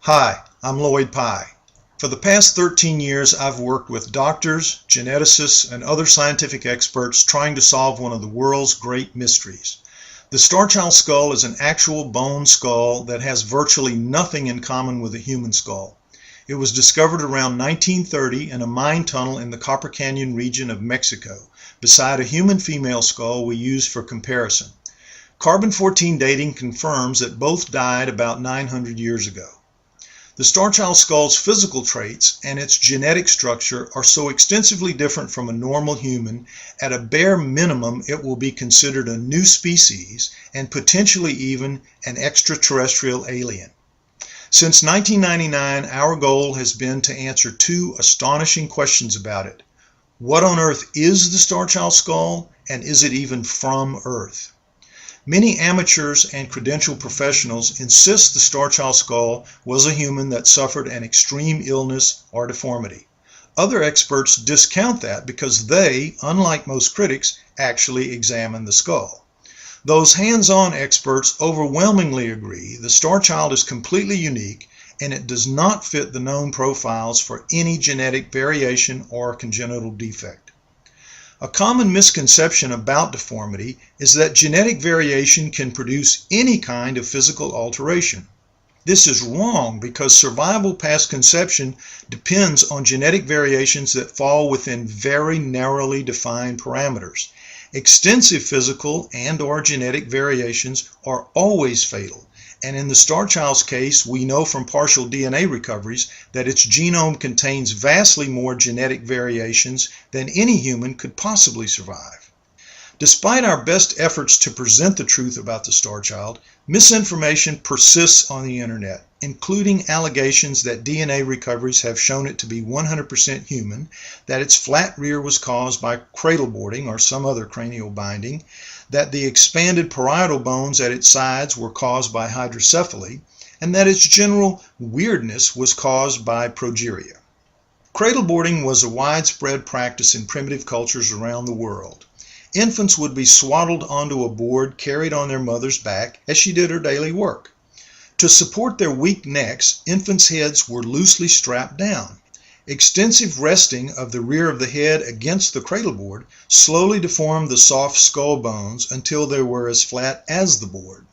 Hi, I'm Lloyd Pye. For the past 13 years, I've worked with doctors, geneticists, and other scientific experts trying to solve one of the world's great mysteries. The Starchild skull is an actual bone skull that has virtually nothing in common with a human skull. It was discovered around 1930 in a mine tunnel in the Copper Canyon region of Mexico, beside a human female skull we use for comparison. Carbon-14 dating confirms that both died about 900 years ago. The Starchild skull's physical traits and its genetic structure are so extensively different from a normal human, at a bare minimum it will be considered a new species and potentially even an extraterrestrial alien. Since 1999, our goal has been to answer two astonishing questions about it. What on earth is the Starchild skull, and is it even from Earth? Many amateurs and credentialed professionals insist the Starchild skull was a human that suffered an extreme illness or deformity. Other experts discount that because they, unlike most critics, actually examine the skull. Those hands-on experts overwhelmingly agree the Starchild is completely unique and it does not fit the known profiles for any genetic variation or congenital defect. A common misconception about deformity is that genetic variation can produce any kind of physical alteration. This is wrong because survival past conception depends on genetic variations that fall within very narrowly defined parameters. Extensive physical and/or genetic variations are always fatal, and in the Starchild's case, we know from partial DNA recoveries that its genome contains vastly more genetic variations than any human could possibly survive. Despite our best efforts to present the truth about the Starchild, misinformation persists on the internet, including allegations that DNA recoveries have shown it to be 100% human, that its flat rear was caused by cradle boarding or some other cranial binding, that the expanded parietal bones at its sides were caused by hydrocephaly, and that its general weirdness was caused by progeria. Cradle boarding was a widespread practice in primitive cultures around the world. Infants would be swaddled onto a board carried on their mother's back as she did her daily work. To support their weak necks, infants' heads were loosely strapped down. Extensive resting of the rear of the head against the cradle board slowly deformed the soft skull bones until they were as flat as the board.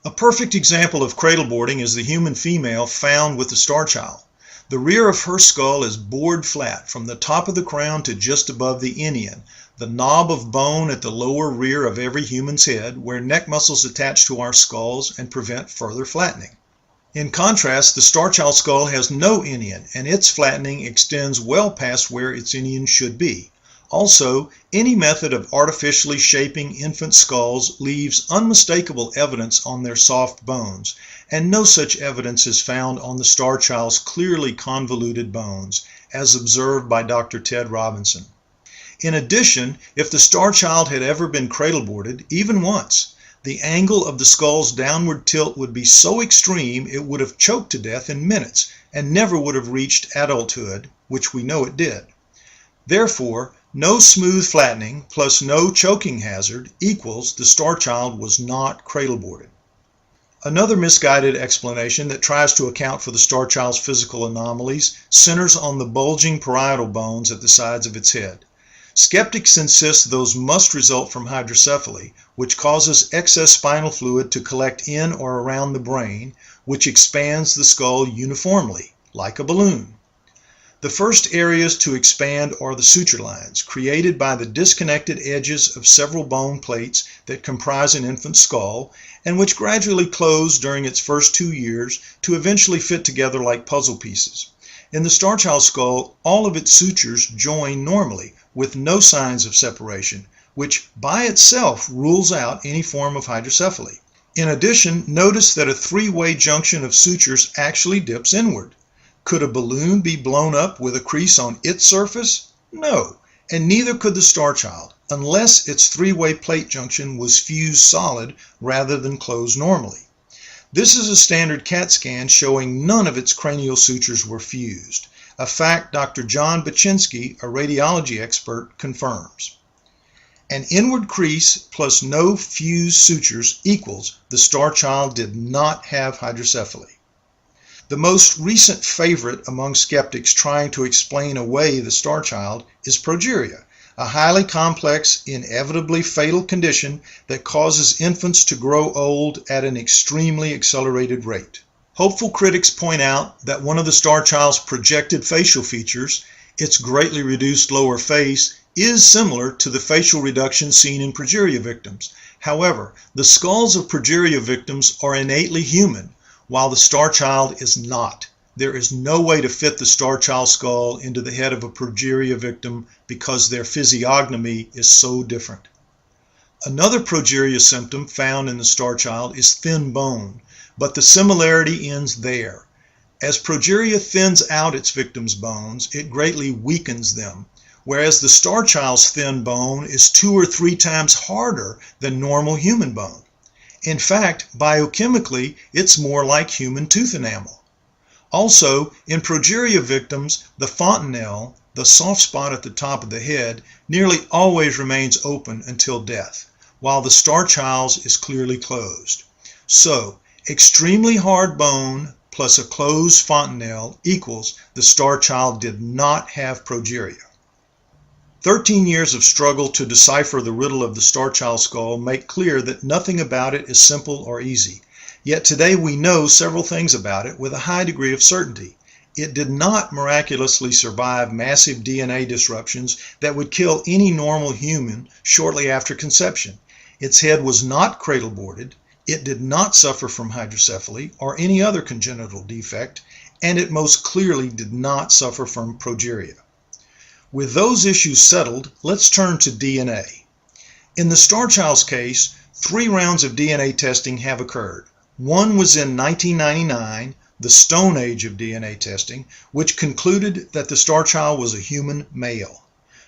A perfect example of cradle boarding is the human female found with the Starchild. The rear of her skull is bored flat from the top of the crown to just above the inion, the knob of bone at the lower rear of every human's head, where neck muscles attach to our skulls and prevent further flattening. In contrast, the Starchild skull has no inion, and its flattening extends well past where its inion should be. Also, any method of artificially shaping infant skulls leaves unmistakable evidence on their soft bones, and no such evidence is found on the Starchild's clearly convoluted bones, as observed by Dr. Ted Robinson. In addition, if the Starchild had ever been cradle-boarded, even once, the angle of the skull's downward tilt would be so extreme it would have choked to death in minutes and never would have reached adulthood, which we know it did. Therefore, no smooth flattening plus no choking hazard equals the Starchild was not cradle-boarded. Another misguided explanation that tries to account for the Starchild's physical anomalies centers on the bulging parietal bones at the sides of its head. Skeptics insist those must result from hydrocephaly, which causes excess spinal fluid to collect in or around the brain, which expands the skull uniformly, like a balloon. The first areas to expand are the suture lines, created by the disconnected edges of several bone plates that comprise an infant's skull, and which gradually close during its first 2 years to eventually fit together like puzzle pieces. In the Starchild skull, all of its sutures join normally, with no signs of separation, which by itself rules out any form of hydrocephaly. In addition, notice that a three-way junction of sutures actually dips inward. Could a balloon be blown up with a crease on its surface? No, and neither could the Starchild, unless its three-way plate junction was fused solid rather than closed normally. This is a standard CAT scan showing none of its cranial sutures were fused, a fact Dr. John Baczynski, a radiology expert, confirms. An inward crease plus no fused sutures equals the Starchild did not have hydrocephaly. The most recent favorite among skeptics trying to explain away the Starchild is progeria, a highly complex, inevitably fatal condition that causes infants to grow old at an extremely accelerated rate. Hopeful critics point out that one of the Starchild's projected facial features, its greatly reduced lower face, is similar to the facial reduction seen in progeria victims. However, the skulls of progeria victims are innately human, while the Starchild is not. There is no way to fit the Starchild skull into the head of a progeria victim because their physiognomy is so different. Another progeria symptom found in the Starchild is thin bone, but the similarity ends there. As progeria thins out its victims' bones, it greatly weakens them, whereas the Starchild's thin bone is 2 or 3 times harder than normal human bone. In fact, biochemically, it's more like human tooth enamel. Also, in progeria victims, the fontanelle, the soft spot at the top of the head, nearly always remains open until death, while the Starchild's is clearly closed. So, extremely hard bone plus a closed fontanelle equals the Starchild did not have progeria. 13 years of struggle to decipher the riddle of the Starchild skull make clear that nothing about it is simple or easy. Yet today we know several things about it with a high degree of certainty. It did not miraculously survive massive DNA disruptions that would kill any normal human shortly after conception. Its head was not cradle-boarded, it did not suffer from hydrocephaly or any other congenital defect, and it most clearly did not suffer from progeria. With those issues settled, let's turn to DNA. In the Starchild's case, 3 rounds of DNA testing have occurred. One was in 1999, the Stone Age of DNA testing, which concluded that the Starchild was a human male.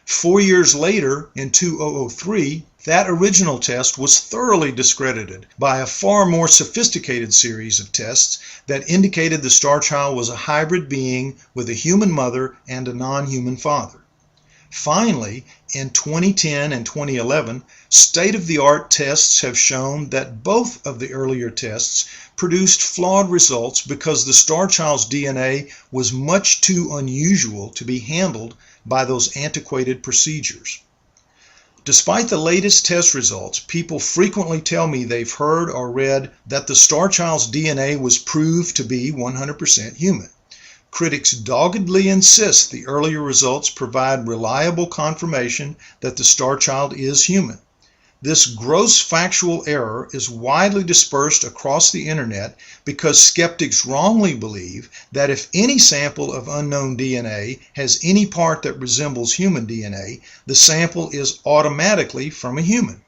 4 years later, in 2003, that original test was thoroughly discredited by a far more sophisticated series of tests that indicated the Starchild was a hybrid being with a human mother and a non-human father. Finally, in 2010 and 2011, state-of-the-art tests have shown that both of the earlier tests produced flawed results because the Starchild's DNA was much too unusual to be handled by those antiquated procedures. Despite the latest test results, people frequently tell me they've heard or read that the Starchild's DNA was proved to be 100% human. Critics doggedly insist the earlier results provide reliable confirmation that the Starchild is human. This gross factual error is widely dispersed across the internet because skeptics wrongly believe that if any sample of unknown DNA has any part that resembles human DNA, the sample is automatically from a human.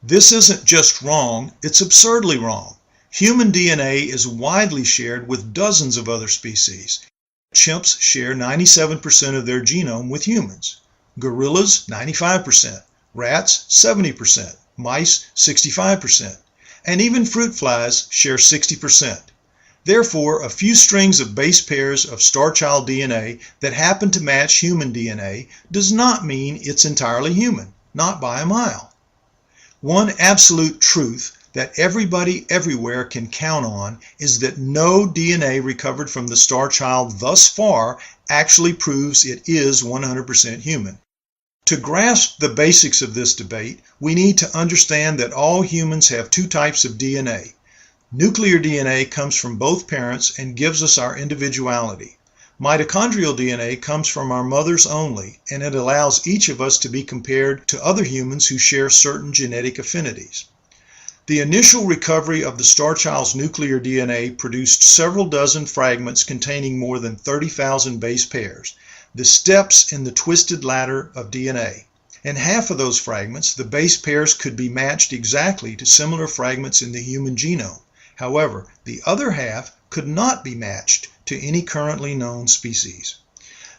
This isn't just wrong, it's absurdly wrong. Human DNA is widely shared with dozens of other species. Chimps share 97% of their genome with humans. Gorillas, 95%. Rats, 70%. Mice, 65%. And even fruit flies share 60%. Therefore, a few strings of base pairs of Starchild DNA that happen to match human DNA does not mean it's entirely human, not by a mile. One absolute truth that everybody everywhere can count on is that no DNA recovered from the Starchild thus far actually proves it is 100% human. To grasp the basics of this debate, we need to understand that all humans have 2 types of DNA. Nuclear DNA comes from both parents and gives us our individuality. Mitochondrial DNA comes from our mothers only, and it allows each of us to be compared to other humans who share certain genetic affinities. The initial recovery of the Starchild's nuclear DNA produced several dozen fragments containing more than 30,000 base pairs, the steps in the twisted ladder of DNA. In half of those fragments, the base pairs could be matched exactly to similar fragments in the human genome. However, the other half could not be matched to any currently known species.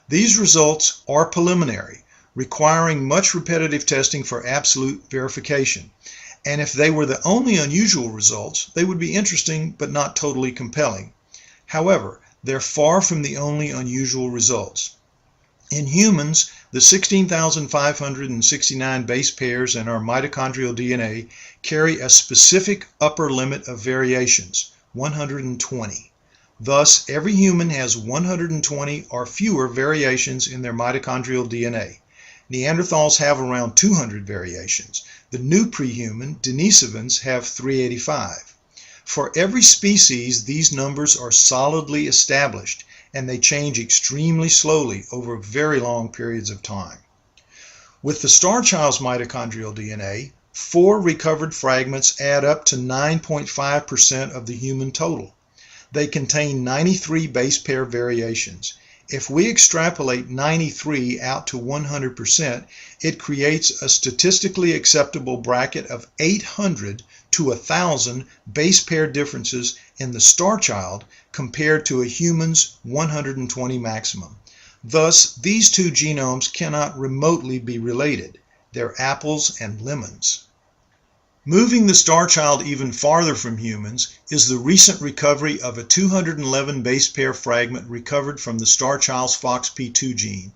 These results are preliminary, requiring much repetitive testing for absolute verification. And if they were the only unusual results, they would be interesting but not totally compelling. However, they're far from the only unusual results. In humans, the 16,569 base pairs in our mitochondrial DNA carry a specific upper limit of variations, 120. Thus, every human has 120 or fewer variations in their mitochondrial DNA. Neanderthals have around 200 variations. The new prehuman, Denisovans, have 385. For every species, these numbers are solidly established, and they change extremely slowly over very long periods of time. With the Starchild's mitochondrial DNA, 4 recovered fragments add up to 9.5% of the human total. They contain 93 base pair variations. If we extrapolate 93 out to 100%, it creates a statistically acceptable bracket of 800 to 1,000 base pair differences in the Starchild compared to a human's 120 maximum. Thus, these two genomes cannot remotely be related. They're apples and lemons. Moving the Starchild even farther from humans is the recent recovery of a 211 base pair fragment recovered from the Starchild's FOXP2 gene.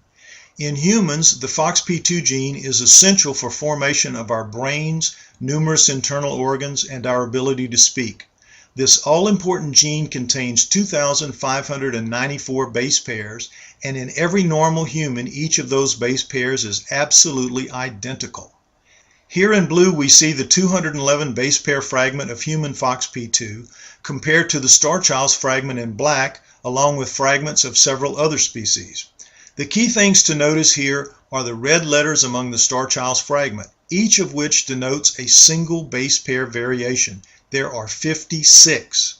In humans, the FOXP2 gene is essential for formation of our brains, numerous internal organs, and our ability to speak. This all-important gene contains 2,594 base pairs, and in every normal human, each of those base pairs is absolutely identical. Here in blue we see the 211 base pair fragment of human FOXP2 compared to the Starchild's fragment in black, along with fragments of several other species. The key things to notice here are the red letters among the Starchild's fragment, each of which denotes a single base pair variation. There are 56.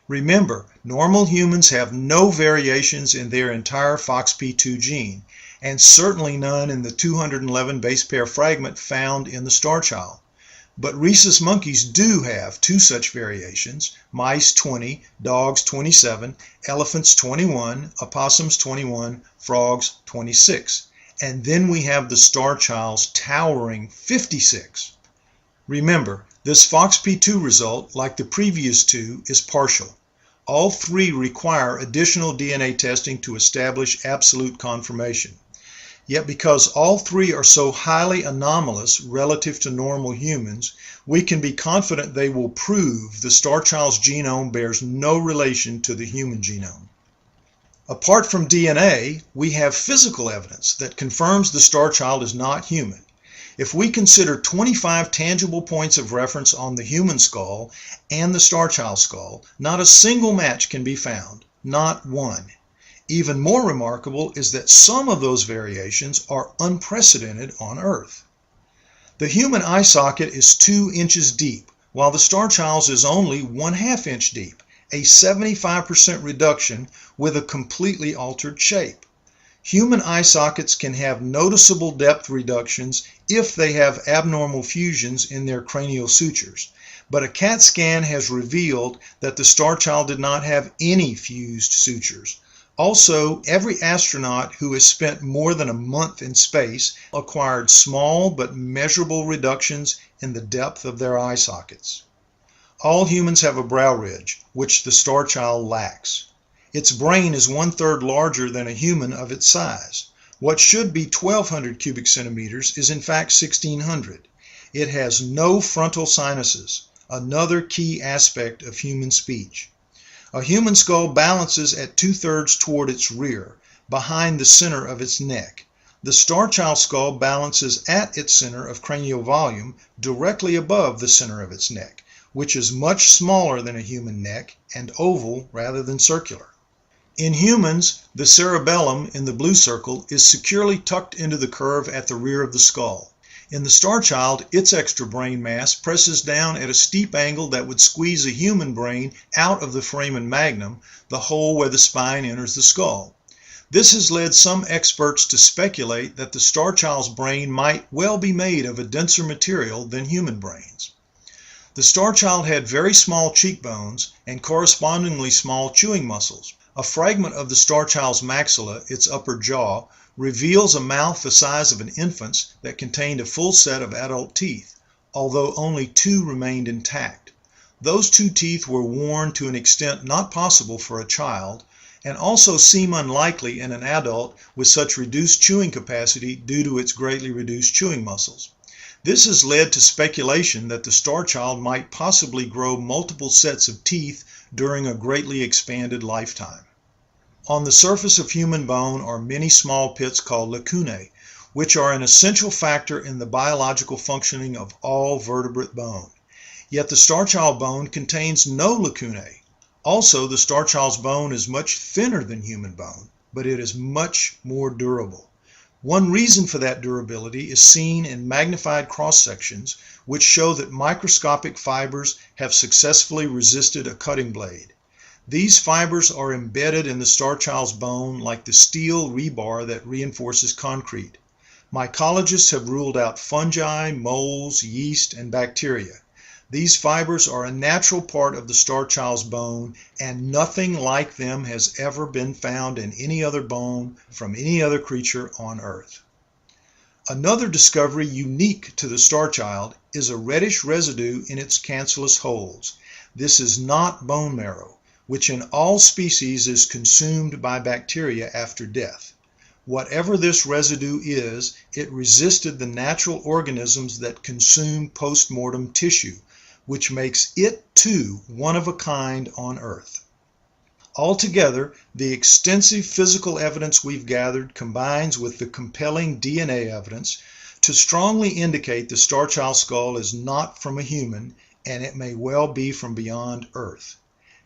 Remember, normal humans have no variations in their entire FOXP2 gene, and certainly none in the 211 base pair fragment found in the Starchild. But rhesus monkeys do have 2 such variations: mice 20, dogs 27, elephants 21, opossums 21, frogs 26. And then we have the Starchild's towering 56. Remember, this FOXP2 result, like the previous 2, is partial. All 3 require additional DNA testing to establish absolute confirmation. Yet because all 3 are so highly anomalous relative to normal humans, we can be confident they will prove the Starchild's genome bears no relation to the human genome. Apart from DNA, we have physical evidence that confirms the Starchild is not human. If we consider 25 tangible points of reference on the human skull and the Starchild skull, not a single match can be found, not one. Even more remarkable is that some of those variations are unprecedented on Earth. The human eye socket is 2 inches deep, while the Starchild's is only 1/2 inch deep, a 75% reduction with a completely altered shape. Human eye sockets can have noticeable depth reductions if they have abnormal fusions in their cranial sutures, but a CAT scan has revealed that the Starchild did not have any fused sutures. Also, every astronaut who has spent more than a month in space acquired small but measurable reductions in the depth of their eye sockets. All humans have a brow ridge, which the Starchild lacks. Its brain is 1/3 larger than a human of its size. What should be 1,200 cubic centimeters is in fact 1,600. It has no frontal sinuses, another key aspect of human speech. A human skull balances at 2/3 toward its rear, behind the center of its neck. The Starchild skull balances at its center of cranial volume, directly above the center of its neck, which is much smaller than a human neck and oval rather than circular. In humans, the cerebellum in the blue circle is securely tucked into the curve at the rear of the skull. In the Starchild, its extra brain mass presses down at a steep angle that would squeeze a human brain out of the foramen magnum, the hole where the spine enters the skull. This has led some experts to speculate that the Starchild's brain might well be made of a denser material than human brains. The Starchild had very small cheekbones and correspondingly small chewing muscles. A fragment of the Starchild's maxilla, its upper jaw, reveals a mouth the size of an infant's that contained a full set of adult teeth, although only 2 remained intact. Those 2 teeth were worn to an extent not possible for a child, and also seem unlikely in an adult with such reduced chewing capacity due to its greatly reduced chewing muscles. This has led to speculation that the Starchild might possibly grow multiple sets of teeth during a greatly expanded lifetime. On the surface of human bone are many small pits called lacunae, which are an essential factor in the biological functioning of all vertebrate bone. Yet the Starchild bone contains no lacunae. Also, the Starchild's bone is much thinner than human bone, but it is much more durable. One reason for that durability is seen in magnified cross-sections, which show that microscopic fibers have successfully resisted a cutting blade. These fibers are embedded in the Starchild's bone like the steel rebar that reinforces concrete. Mycologists have ruled out fungi, moles, yeast, and bacteria. These fibers are a natural part of the Starchild's bone, and nothing like them has ever been found in any other bone from any other creature on Earth. Another discovery unique to the Starchild is a reddish residue in its cancellous holes. This is not bone marrow, which in all species is consumed by bacteria after death. Whatever this residue is, it resisted the natural organisms that consume post-mortem tissue, which makes it too one of a kind on Earth. Altogether, the extensive physical evidence we've gathered combines with the compelling DNA evidence to strongly indicate the Starchild skull is not from a human, and it may well be from beyond Earth.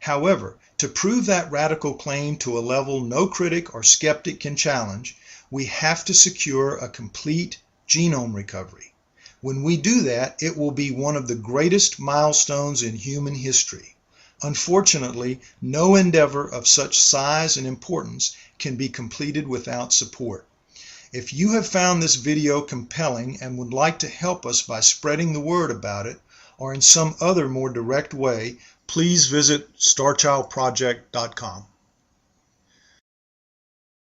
However, to prove that radical claim to a level no critic or skeptic can challenge, we have to secure a complete genome recovery. When we do that, it will be one of the greatest milestones in human history. Unfortunately, no endeavor of such size and importance can be completed without support. If you have found this video compelling and would like to help us by spreading the word about it, or in some other more direct way, please visit starchildproject.com.